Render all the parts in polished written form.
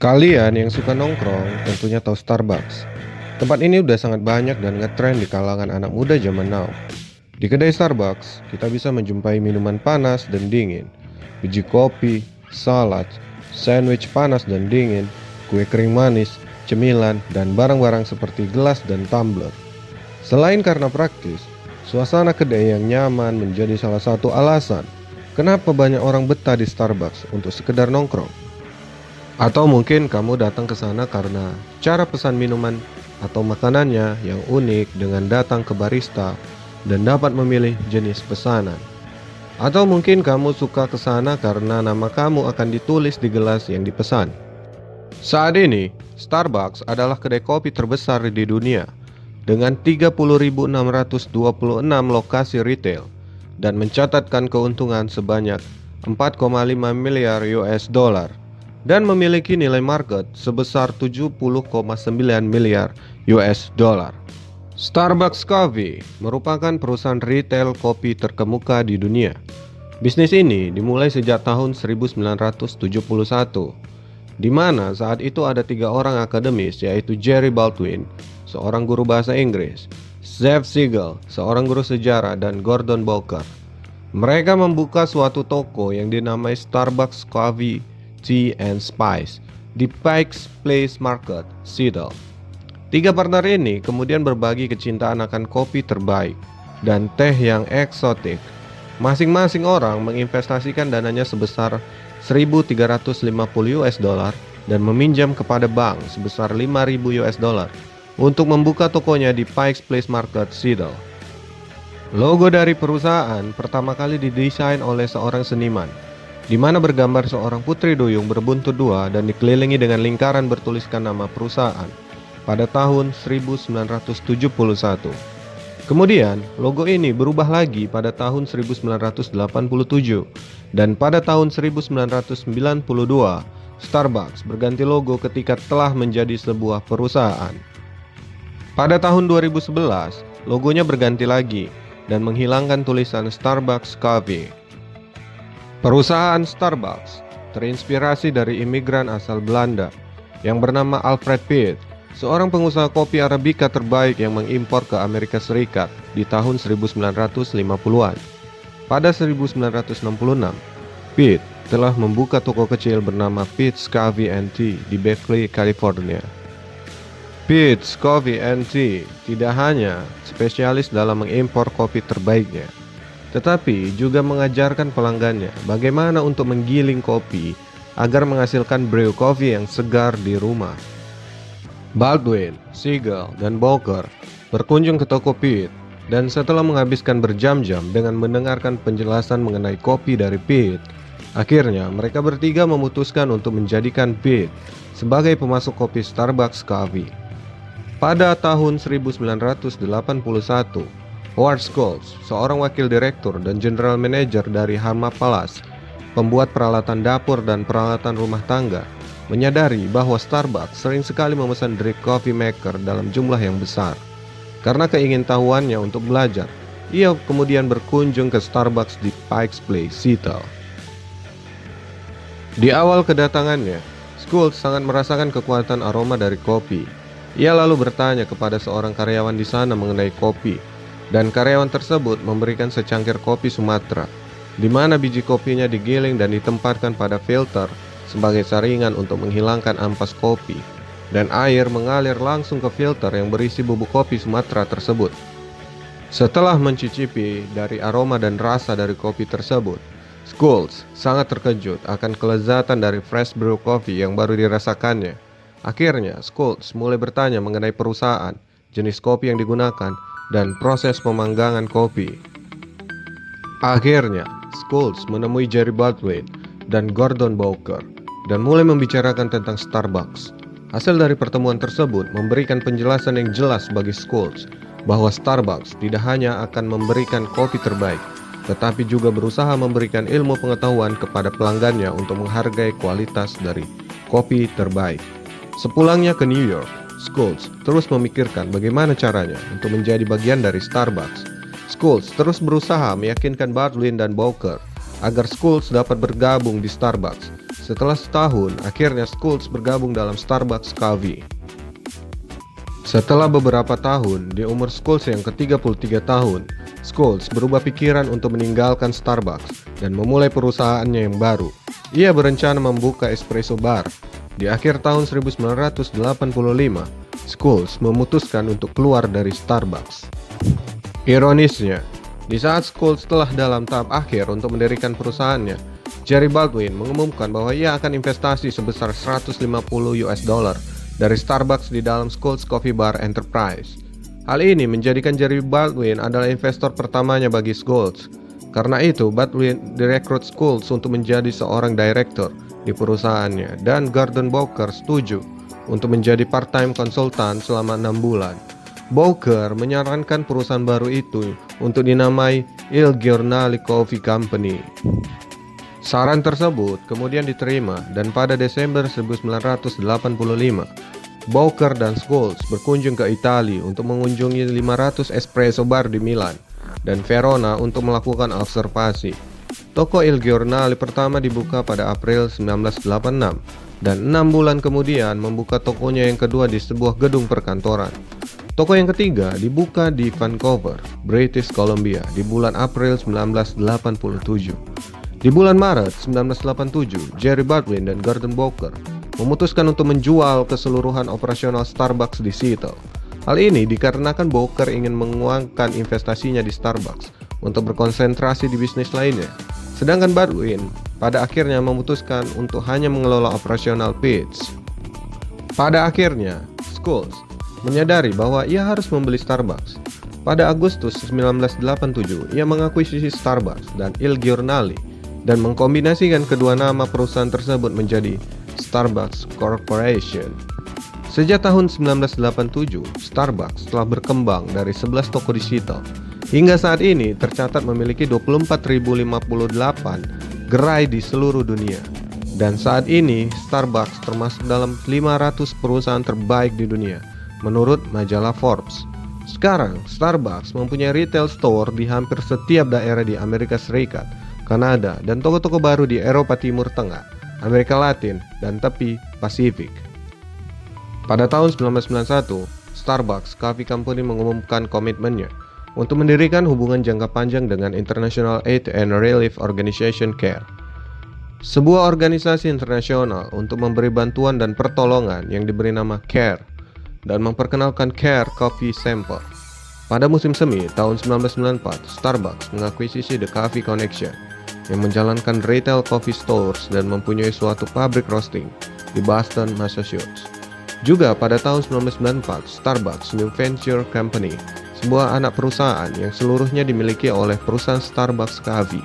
Kalian yang suka nongkrong tentunya tahu Starbucks. Tempat ini udah sangat banyak dan ngetren di kalangan anak muda zaman now. Di kedai Starbucks, kita bisa menjumpai minuman panas dan dingin, biji kopi, salad, sandwich panas dan dingin, kue kering manis, cemilan, dan barang-barang seperti gelas dan tumbler. Selain karena praktis, suasana kedai yang nyaman menjadi salah satu alasan kenapa banyak orang betah di Starbucks untuk sekedar nongkrong. Atau mungkin kamu datang ke sana karena cara pesan minuman atau makanannya yang unik dengan datang ke barista dan dapat memilih jenis pesanan. Atau mungkin kamu suka ke sana karena nama kamu akan ditulis di gelas yang dipesan. Saat ini, Starbucks adalah kedai kopi terbesar di dunia dengan 30.626 lokasi retail dan mencatatkan keuntungan sebanyak 4,5 miliar US dollar dan memiliki nilai market sebesar 70,9 miliar US dollar. Starbucks Coffee merupakan perusahaan retail kopi terkemuka di dunia. Bisnis ini dimulai sejak tahun 1971, di mana saat itu ada 3 orang akademis, yaitu Jerry Baldwin, seorang guru bahasa Inggris, Zev Siegel, seorang guru sejarah, dan Gordon Bowker. Mereka membuka suatu toko yang dinamai Starbucks Coffee, Tea and Spice di Pikes Place Market, Seattle. 3 partner ini kemudian berbagi kecintaan akan kopi terbaik dan teh yang eksotik. Masing-masing orang menginvestasikan dananya sebesar 1.350 US dollar dan meminjam kepada bank sebesar 5.000 US dollar untuk membuka tokonya di Pikes Place Market, Seattle. Logo dari perusahaan pertama kali didesain oleh seorang seniman, di mana bergambar seorang putri duyung berbuntut 2 dan dikelilingi dengan lingkaran bertuliskan nama perusahaan pada tahun 1971. Kemudian, logo ini berubah lagi pada tahun 1987 dan pada tahun 1992, Starbucks berganti logo ketika telah menjadi sebuah perusahaan. Pada tahun 2011, logonya berganti lagi dan menghilangkan tulisan Starbucks Coffee. Perusahaan Starbucks terinspirasi dari imigran asal Belanda yang bernama Alfred Pitt, seorang pengusaha kopi Arabica terbaik yang mengimpor ke Amerika Serikat di tahun 1950-an. Pada 1966, Pitt telah membuka toko kecil bernama Pitt's Coffee and Tea di Berkeley, California. Pitt's Coffee and Tea tidak hanya spesialis dalam mengimpor kopi terbaiknya, tetapi juga mengajarkan pelanggannya bagaimana untuk menggiling kopi agar menghasilkan brew kopi yang segar di rumah. Baldwin, Siegel, dan Bowker berkunjung ke toko Pitt dan setelah menghabiskan berjam-jam dengan mendengarkan penjelasan mengenai kopi dari Pitt, akhirnya mereka bertiga memutuskan untuk menjadikan Pitt sebagai pemasok kopi Starbucks Coffee. Pada tahun 1981, Howard Schultz, seorang wakil direktur dan general manager dari Harma Palace, pembuat peralatan dapur dan peralatan rumah tangga, menyadari bahwa Starbucks sering sekali memesan drip coffee maker dalam jumlah yang besar. Karena keingintahuannya untuk belajar, ia kemudian berkunjung ke Starbucks di Pikes Place, Seattle. Di awal kedatangannya, Schultz sangat merasakan kekuatan aroma dari kopi. Ia lalu bertanya kepada seorang karyawan di sana mengenai kopi, dan karyawan tersebut memberikan secangkir kopi Sumatera, di mana biji kopinya digiling dan ditempatkan pada filter sebagai saringan untuk menghilangkan ampas kopi, dan air mengalir langsung ke filter yang berisi bubuk kopi Sumatera tersebut. Setelah mencicipi dari aroma dan rasa dari kopi tersebut, Schultz sangat terkejut akan kelezatan dari fresh brew coffee yang baru dirasakannya. Akhirnya, Schultz mulai bertanya mengenai perusahaan, jenis kopi yang digunakan, dan proses pemanggangan kopi. Akhirnya, Schultz menemui Jerry Baldwin dan Gordon Bowker dan mulai membicarakan tentang Starbucks. Hasil dari pertemuan tersebut memberikan penjelasan yang jelas bagi Schultz bahwa Starbucks tidak hanya akan memberikan kopi terbaik, tetapi juga berusaha memberikan ilmu pengetahuan kepada pelanggannya untuk menghargai kualitas dari kopi terbaik. Sepulangnya ke New York, Schultz terus memikirkan bagaimana caranya untuk menjadi bagian dari Starbucks. Schultz terus berusaha meyakinkan Baldwin dan Bowker agar Schultz dapat bergabung di Starbucks Setelah setahun, akhirnya Schultz bergabung dalam Starbucks Coffee. Setelah beberapa tahun, di umur Schultz yang ke-33 tahun, Schultz berubah pikiran untuk meninggalkan Starbucks dan memulai perusahaannya yang baru. Ia berencana membuka espresso bar. Di akhir tahun 1985, Schultz memutuskan untuk keluar dari Starbucks. Ironisnya, di saat Schultz telah dalam tahap akhir untuk mendirikan perusahaannya, Jerry Baldwin mengumumkan bahwa ia akan investasi sebesar $150 dari Starbucks di dalam Schultz Coffee Bar Enterprise. Hal ini menjadikan Jerry Baldwin adalah investor pertamanya bagi Schultz. Karena itu, Baldwin direkrut Schultz untuk menjadi seorang direktur di perusahaannya, dan Gordon Bowker setuju untuk menjadi part-time konsultan selama 6 bulan. Bowker menyarankan perusahaan baru itu untuk dinamai Il Giornale Coffee Company. Saran tersebut kemudian diterima, dan pada Desember 1985, Bowker dan Schultz berkunjung ke Italia untuk mengunjungi 500 espresso bar di Milan dan Verona untuk melakukan observasi. Toko Il Giornale pertama dibuka pada April 1986, dan 6 bulan kemudian membuka tokonya yang kedua di sebuah gedung perkantoran. Toko yang ketiga dibuka di Vancouver, British Columbia di bulan April 1987. Di bulan Maret 1987, Jerry Baldwin dan Gordon Bowker memutuskan untuk menjual keseluruhan operasional Starbucks di Seattle. Hal ini dikarenakan Bowker ingin menguangkan investasinya di Starbucks untuk berkonsentrasi di bisnis lainnya. Sedangkan Baldwin pada akhirnya memutuskan untuk hanya mengelola operasional Peet's. Pada akhirnya, Schultz menyadari bahwa ia harus membeli Starbucks. Pada Agustus 1987, ia mengakuisisi Starbucks dan Il Giornale dan mengkombinasikan kedua nama perusahaan tersebut menjadi Starbucks Corporation. Sejak tahun 1987, Starbucks telah berkembang dari 11 toko di Seattle. Hingga saat ini tercatat memiliki 24.058 gerai di seluruh dunia. Dan saat ini Starbucks termasuk dalam 500 perusahaan terbaik di dunia menurut majalah Forbes. Sekarang Starbucks mempunyai retail store di hampir setiap daerah di Amerika Serikat, Kanada, dan toko-toko baru di Eropa Timur Tengah, Amerika Latin, dan tepi Pasifik. Pada tahun 1991, Starbucks Coffee Company mengumumkan komitmennya untuk mendirikan hubungan jangka panjang dengan International Aid and Relief Organization CARE, sebuah organisasi internasional untuk memberi bantuan dan pertolongan yang diberi nama CARE, dan memperkenalkan CARE Coffee Sample. Pada musim semi tahun 1994, Starbucks mengakuisisi The Coffee Connection yang menjalankan retail coffee stores dan mempunyai suatu pabrik roasting di Boston, Massachusetts. Juga pada tahun 1994, Starbucks New Venture Company, sebuah anak perusahaan yang seluruhnya dimiliki oleh perusahaan Starbucks Coffee,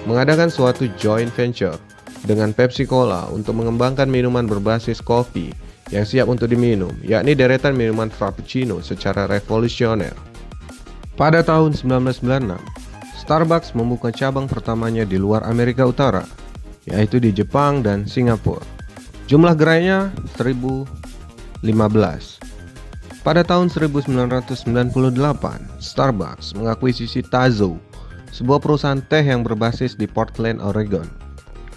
mengadakan suatu joint venture dengan Pepsi Cola untuk mengembangkan minuman berbasis kopi yang siap untuk diminum, yakni deretan minuman Frappuccino secara revolusioner. Pada tahun 1996, Starbucks membuka cabang pertamanya di luar Amerika Utara, yaitu di Jepang dan Singapura. Jumlah gerainya 1.015. Pada tahun 1998, Starbucks mengakuisisi Tazo, sebuah perusahaan teh yang berbasis di Portland, Oregon.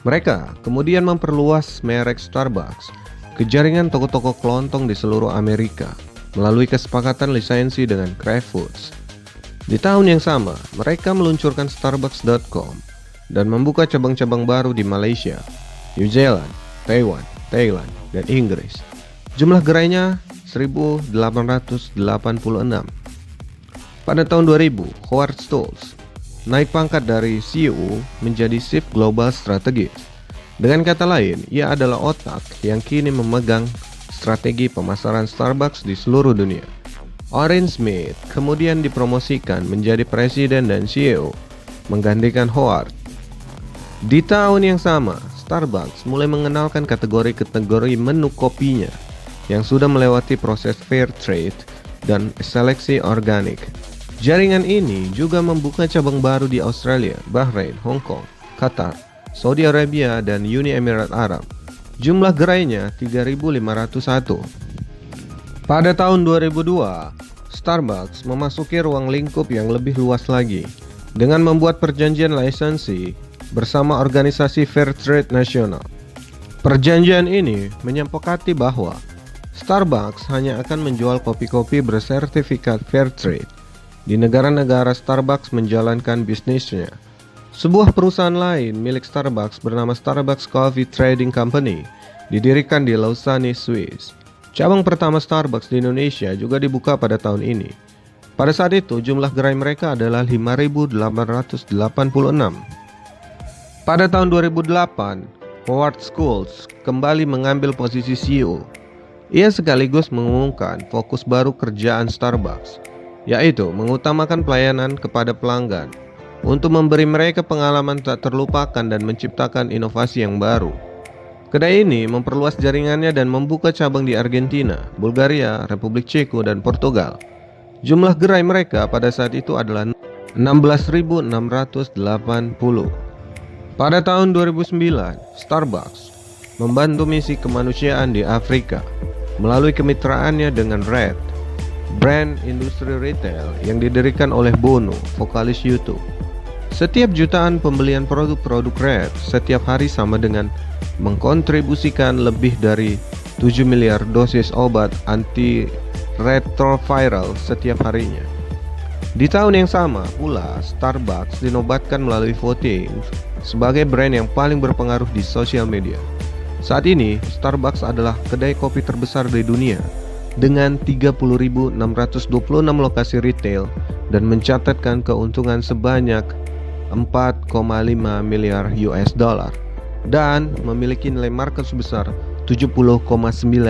Mereka kemudian memperluas merek Starbucks ke jaringan toko-toko kelontong di seluruh Amerika melalui kesepakatan lisensi dengan Kraft Foods. Di tahun yang sama, mereka meluncurkan Starbucks.com dan membuka cabang-cabang baru di Malaysia, New Zealand, Taiwan, Thailand, dan Inggris. Jumlah gerainya 1.886. Pada tahun 2000, Howard Schultz naik pangkat dari CEO menjadi Chief Global Strategist. Dengan kata lain, ia adalah otak yang kini memegang strategi pemasaran Starbucks di seluruh dunia. Orin Smith kemudian dipromosikan menjadi presiden dan CEO, menggantikan Howard. Di tahun yang sama, Starbucks mulai mengenalkan kategori-kategori menu kopinya yang sudah melewati proses fair trade dan seleksi organik. Jaringan ini juga membuka cabang baru di Australia, Bahrain, Hong Kong, Qatar, Saudi Arabia, dan Uni Emirat Arab. Jumlah gerainya 3.501. Pada tahun 2002, Starbucks memasuki ruang lingkup yang lebih luas lagi dengan membuat perjanjian lisensi bersama organisasi Fair Trade Nasional. Perjanjian ini menyepakati bahwa Starbucks hanya akan menjual kopi-kopi bersertifikat Fair Trade di negara-negara Starbucks menjalankan bisnisnya. Sebuah perusahaan lain milik Starbucks bernama Starbucks Coffee Trading Company didirikan di Lausanne, Swiss. Cabang pertama Starbucks di Indonesia juga dibuka pada tahun ini. Pada saat itu jumlah gerai mereka adalah 5.886. Pada tahun 2008, Howard Schultz kembali mengambil posisi CEO. Ia sekaligus mengumumkan fokus baru kerjaan Starbucks, yaitu mengutamakan pelayanan kepada pelanggan untuk memberi mereka pengalaman tak terlupakan dan menciptakan inovasi yang baru. Kedai ini memperluas jaringannya dan membuka cabang di Argentina, Bulgaria, Republik Ceko, dan Portugal. Jumlah gerai mereka pada saat itu adalah 16.680. Pada tahun 2009, Starbucks membantu misi kemanusiaan di Afrika melalui kemitraannya dengan Red, brand industri retail yang didirikan oleh Bono, vokalis U2. Setiap jutaan pembelian produk-produk Red setiap hari sama dengan mengkontribusikan lebih dari 7 miliar dosis obat antiretroviral setiap harinya. Di tahun yang sama pula, Starbucks dinobatkan melalui voting sebagai brand yang paling berpengaruh di sosial media. Saat ini, Starbucks adalah kedai kopi terbesar di dunia dengan 30.626 lokasi retail dan mencatatkan keuntungan sebanyak 4,5 miliar US dollar dan memiliki nilai market sebesar 70,9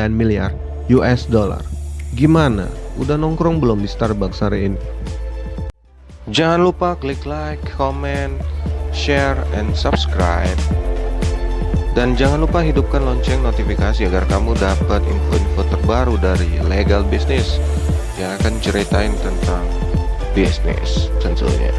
miliar US dollar. Gimana? Udah nongkrong belum di Starbucks hari ini? Jangan lupa klik like, comment, share, and subscribe. Dan jangan lupa hidupkan lonceng notifikasi agar kamu dapat info-info terbaru dari Legal Business yang akan ceritain tentang bisnis tentunya.